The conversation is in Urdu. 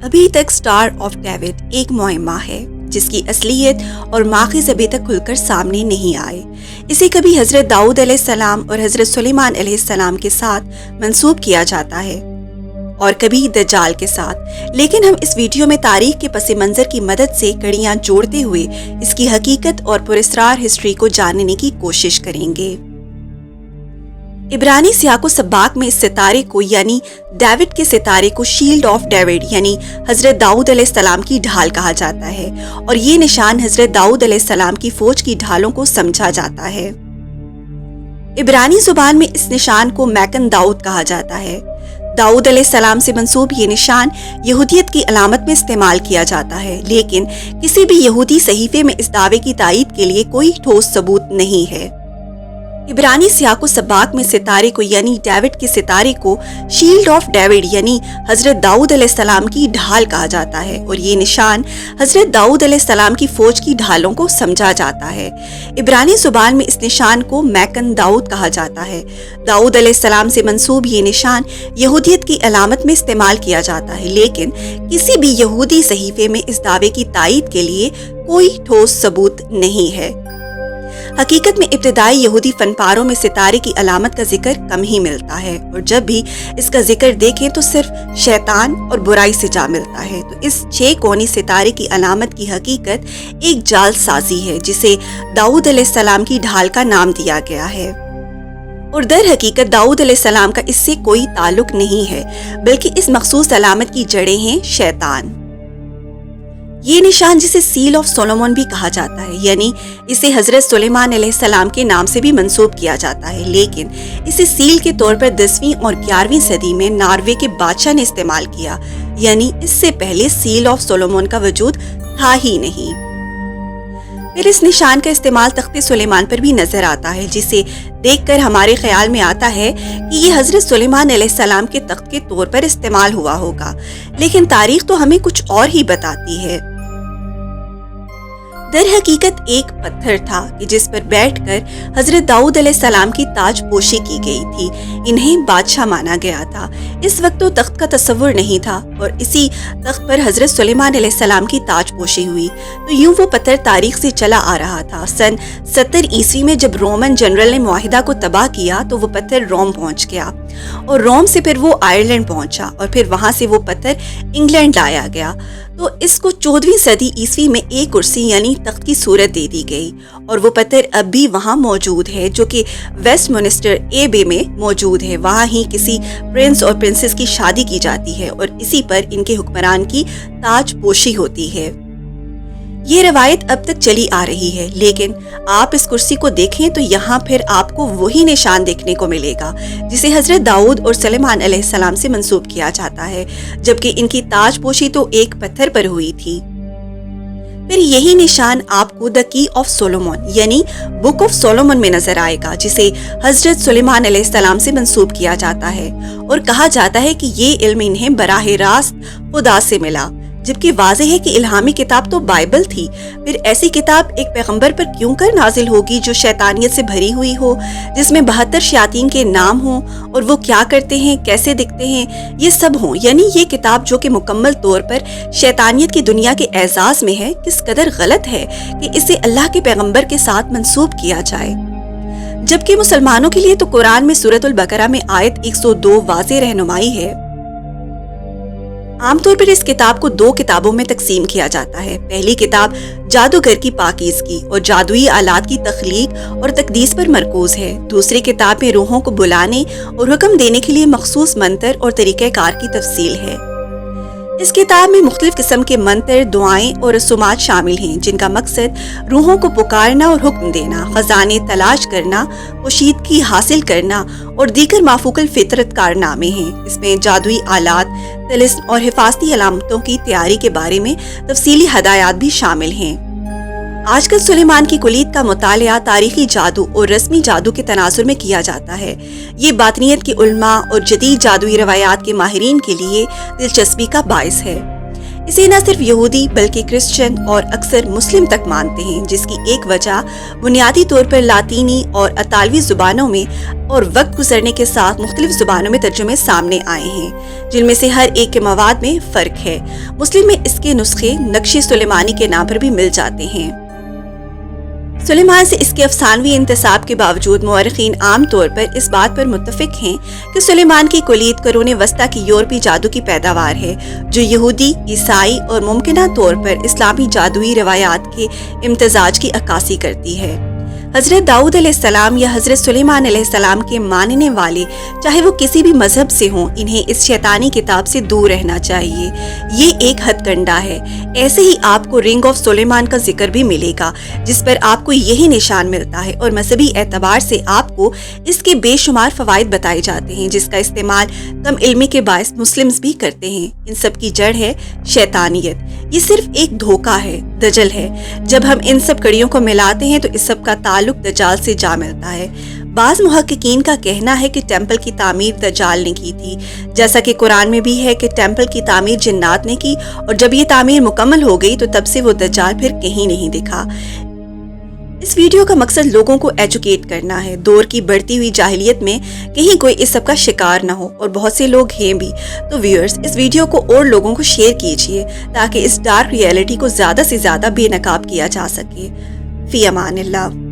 ابھی تک اسٹار آف ڈیوڈ ایک معمہ ہے جس کی اصلیت اور ماخذ ابھی تک کھل کر سامنے نہیں آئے۔ اسے کبھی حضرت داؤد علیہ السلام اور حضرت سلیمان علیہ السلام کے ساتھ منسوب کیا جاتا ہے اور کبھی دجال کے ساتھ، لیکن ہم اس ویڈیو میں تاریخ کے پس منظر کی مدد سے کڑیاں جوڑتے ہوئے اس کی حقیقت اور پراسرار ہسٹری کو جاننے کی کوشش کریں گے۔ عبرانی سیاق و سباق میں اس ستارے کو یعنی ڈیوڈ کے ستارے کو شیلڈ آف ڈیوڈ یعنی حضرت داؤد علیہ السلام کی ڈھال کہا جاتا ہے، اور یہ نشان حضرت داؤد علیہ السلام کی فوج کی ڈھالوں کو سمجھا جاتا ہے۔ عبرانی زبان میں اس نشان کو میکن داؤد کہا جاتا ہے۔ داؤد علیہ السلام سے منسوب یہ نشان یہودیت کی علامت میں استعمال کیا جاتا ہے، لیکن کسی بھی یہودی صحیفے میں اس دعوے کی تائید کے لیے کوئی ٹھوس ثبوت نہیں ہے۔ عبرانی سیاق و سباق میں ستارے کو یعنی ڈیوڈ کے ستارے کو شیلڈ آف ڈیوڈ یعنی حضرت داؤد علیہ السلام کی ڈھال کہا جاتا ہے، اور یہ نشان حضرت داؤد علیہ السلام کی فوج کی ڈھالوں کو سمجھا جاتا ہے۔ عبرانی زبان میں اس نشان کو میکن داؤد کہا جاتا ہے۔ داؤد علیہ السلام سے منسوب یہ نشان یہودیت کی علامت میں استعمال کیا جاتا ہے، لیکن کسی بھی یہودی صحیفے میں اس دعوے کی تائید کے لیے کوئی ٹھوس ثبوت نہیں ہے۔ حقیقت میں ابتدائی یہودی فن پاروں میں ستارے کی علامت کا ذکر کم ہی ملتا ہے، اور جب بھی اس کا ذکر دیکھیں تو صرف شیطان اور برائی سے جا ملتا ہے۔ تو اس 6 کونی ستارے کی علامت کی حقیقت ایک جال سازی ہے جسے داؤد علیہ السلام کی ڈھال کا نام دیا گیا ہے، اور در حقیقت داؤد علیہ السلام کا اس سے کوئی تعلق نہیں ہے، بلکہ اس مخصوص علامت کی جڑیں ہیں شیطان۔ یہ نشان جسے سیل آف سولومون بھی کہا جاتا ہے، یعنی اسے حضرت سلیمان علیہ السلام کے نام سے بھی منسوب کیا جاتا ہے، لیکن اسے سیل کے طور پر 10ویں اور 11ویں صدی میں ناروے کے بادشاہ نے استعمال کیا، یعنی اس سے پہلے سیل آف سولومون کا وجود تھا ہی نہیں۔ پھر اس نشان کا استعمال تخت سلیمان پر بھی نظر آتا ہے، جسے دیکھ کر ہمارے خیال میں آتا ہے کہ یہ حضرت سلیمان علیہ السلام کے تخت کے طور پر استعمال ہوا ہوگا، لیکن تاریخ تو ہمیں کچھ اور ہی بتاتی ہے۔ در حقیقت ایک پتھر تھا کہ جس پر بیٹھ کر حضرت داؤد علیہ السلام کی تاج پوشی کی گئی تھی، انہیں بادشاہ مانا گیا تھا۔ اس وقت تو تخت کا تصور نہیں تھا، اور اسی تخت پر حضرت سلیمان علیہ السلام کی تاج پوشی ہوئی۔ تو یوں وہ پتھر تاریخ سے چلا آ رہا تھا۔ سن 70 عیسوی میں جب رومن جنرل نے معاہدہ کو تباہ کیا تو وہ پتھر روم پہنچ گیا، اور روم سے پھر وہ آئرلینڈ پہنچا، اور پھر وہاں سے وہ پتھر انگلینڈ لایا گیا۔ تو اس کو 14ویں صدی عیسوی میں ایک کرسی یعنی تخت کی صورت دے دی گئی، اور وہ پتھر اب بھی وہاں موجود ہے، جو کہ ویسٹ منسٹر ایبے میں موجود ہے۔ وہاں ہی کسی پرنس اور پرنسس کی شادی کی جاتی ہے، اور اسی پر ان کے حکمران کی تاج پوشی ہوتی ہے۔ یہ روایت اب تک چلی آ رہی ہے، لیکن آپ اس کرسی کو دیکھیں تو یہاں پھر آپ کو وہی نشان دیکھنے کو ملے گا جسے حضرت داؤد اور سلیمان علیہ السلام سے منسوب کیا جاتا ہے، جبکہ ان کی تاج پوشی تو ایک پتھر پر ہوئی تھی۔ پھر یہی نشان آپ کو دی کی آف سولومون یعنی بک آف سولومون میں نظر آئے گا، جسے حضرت سلیمان علیہ السلام سے منسوب کیا جاتا ہے، اور کہا جاتا ہے کہ یہ علم انہیں براہ راست خدا سے ملا، جبکہ واضح ہے کہ الہامی کتاب تو بائبل تھی۔ پھر ایسی کتاب ایک پیغمبر پر کیوں کر نازل ہوگی جو شیطانیت سے بھری ہوئی ہو، جس میں 72 شیاطین کے نام ہوں، اور وہ کیا کرتے ہیں، کیسے دکھتے ہیں، یہ سب ہوں؟ یعنی یہ کتاب جو کہ مکمل طور پر شیطانیت کی دنیا کے اعزاز میں ہے، کس قدر غلط ہے کہ اسے اللہ کے پیغمبر کے ساتھ منسوب کیا جائے، جبکہ مسلمانوں کے لیے تو قرآن میں سورۃ البقرہ میں آیت 102 واضح رہنمائی ہے۔ عام طور پر اس کتاب کو 2 کتابوں میں تقسیم کیا جاتا ہے۔ پہلی کتاب جادوگر کی پاکیزگی اور جادوئی آلات کی تخلیق اور تقدیس پر مرکوز ہے۔ دوسری کتاب میں روحوں کو بلانے اور حکم دینے کے لیے مخصوص منتر اور طریقہ کار کی تفصیل ہے۔ اس کتاب میں مختلف قسم کے منتر، دعائیں اور رسومات شامل ہیں، جن کا مقصد روحوں کو پکارنا اور حکم دینا، خزانے تلاش کرنا، پوشیدگی حاصل کرنا اور دیگر مافوق الفطرت کارنامے ہیں۔ اس میں جادوئی آلات، طلسم اور حفاظتی علامتوں کی تیاری کے بارے میں تفصیلی ہدایات بھی شامل ہیں۔ آج کل سلیمان کی کلید کا مطالعہ تاریخی جادو اور رسمی جادو کے تناظر میں کیا جاتا ہے۔ یہ باطنیت کے علماء اور جدید جادوئی روایات کے ماہرین کے لیے دلچسپی کا باعث ہے۔ اسے نہ صرف یہودی بلکہ کرسچن اور اکثر مسلم تک مانتے ہیں، جس کی ایک وجہ بنیادی طور پر لاطینی اور اطالوی زبانوں میں اور وقت گزرنے کے ساتھ مختلف زبانوں میں ترجمے سامنے آئے ہیں، جن میں سے ہر ایک کے مواد میں فرق ہے۔ مسلم میں اس کے نسخے نقش سلیمانی کے نام پر بھی مل جاتے ہیں۔ سلیمان سے اس کے افسانوی انتساب کے باوجود مورخین عام طور پر اس بات پر متفق ہیں کہ سلیمان کی کلید قرون وسطیٰ کی یورپی جادو کی پیداوار ہے، جو یہودی، عیسائی اور ممکنہ طور پر اسلامی جادوئی روایات کے امتزاج کی عکاسی کرتی ہے۔ حضرت داؤد علیہ السلام یا حضرت سلیمان علیہ السلام کے ماننے والے چاہے وہ کسی بھی مذہب سے ہوں، انہیں اس شیطانی کتاب سے دور رہنا چاہیے۔ یہ ایک ہتھ کنڈا ہے۔ ایسے ہی آپ کو رنگ آف سلیمان کا ذکر بھی ملے گا، جس پر آپ کو یہی نشان ملتا ہے، اور مذہبی اعتبار سے آپ کو اس کے بے شمار فوائد بتائے جاتے ہیں، جس کا استعمال کم علمی کے باعث مسلمز بھی کرتے ہیں۔ ان سب کی جڑ ہے شیطانیت۔ یہ صرف ایک دھوکہ ہے، دجل ہے۔ جب ہم ان سب کڑیوں کو ملاتے ہیں تو اس سب کا تعلق دجال سے جا ملتا ہے۔ بعض محققین کا کہنا ہے کہ ٹیمپل کی تعمیر دجال نے کی تھی، جیسا کہ قرآن میں بھی ہے کہ ٹیمپل کی تعمیر جنات نے کی، اور جب یہ تعمیر مکمل ہو گئی تو تب سے وہ دجال پھر کہیں نہیں دکھا۔ اس ویڈیو کا مقصد لوگوں کو ایجوکیٹ کرنا ہے، دور کی بڑھتی ہوئی جاہلیت میں کہیں کوئی اس سب کا شکار نہ ہو، اور بہت سے لوگ ہیں بھی۔ تو ویورز، اس ویڈیو کو اور لوگوں کو شیئر کیجئے تاکہ اس ڈارک ریئلٹی کو زیادہ سے زیادہ بے نقاب کیا جا سکے۔ فی امان اللہ۔